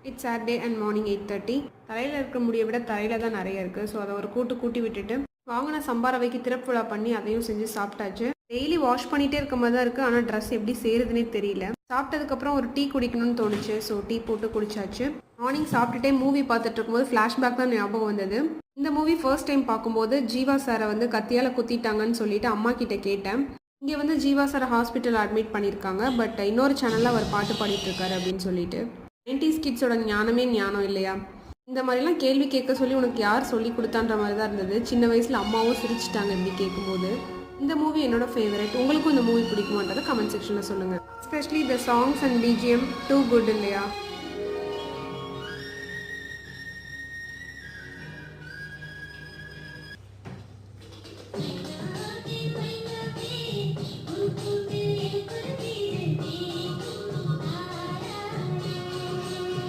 It's Saturday and morning 8:30. தலையில் இருக்க முடியை விட தலையில் தான் நிறைய இருக்குது. ஸோ அதை ஒரு கூட்டி விட்டுட்டு வாங்கின சம்பாரவைக்கு திறப்பு விழா பண்ணி அதையும் செஞ்சு சாப்பிட்டாச்சு. டெய்லி வாஷ் பண்ணிகிட்டே இருக்க மாதிரி தான் இருக்குது. ஆனால் ட்ரெஸ் எப்படி சேருதுன்னே தெரியல. சாப்பிட்டதுக்கப்புறம் ஒரு டீ குடிக்கணும்னு தோணுச்சு. ஸோ டீ போட்டு குடிச்சாச்சு. மார்னிங் சாப்பிட்டுட்டே மூவி பார்த்துட்டு இருக்கும்போது ஃப்ளாஷ்பேக் தான் ஞாபகம் வந்தது. இந்த மூவி ஃபர்ஸ்ட் டைம் பார்க்கும்போது ஜீவா சாரை வந்து கத்தியால் குத்திட்டாங்கன்னு சொல்லிட்டு அம்மா கிட்ட கேட்டேன். இங்கே வந்து ஜீவா சாரை ஹாஸ்பிட்டல் அட்மிட் பண்ணியிருக்காங்க. பட் இன்னொரு சேனலில் அவர் பாட்டு பாடிட்டு இருக்காரு அப்படின்னு சொல்லிட்டு. 90s கிட்ஸோட ஞானமே ஞானம் இல்லையா? இந்த மாதிரிலாம் கேள்வி கேட்க சொல்லி உனக்கு யார் சொல்லி கொடுத்தான்ற மாதிரி தான் இருந்தது. சின்ன வயசில் அம்மாவும் சிரிச்சிட்டாங்க இப்படி கேட்கும்போது. இந்த மூவி என்னோட ஃபேவரட். உங்களுக்கும் இந்த மூவி பிடிக்குமான்றதை கமெண்ட் செக்ஷனில் சொல்லுங்கள். Especially the songs and BGM too good இல்லையா?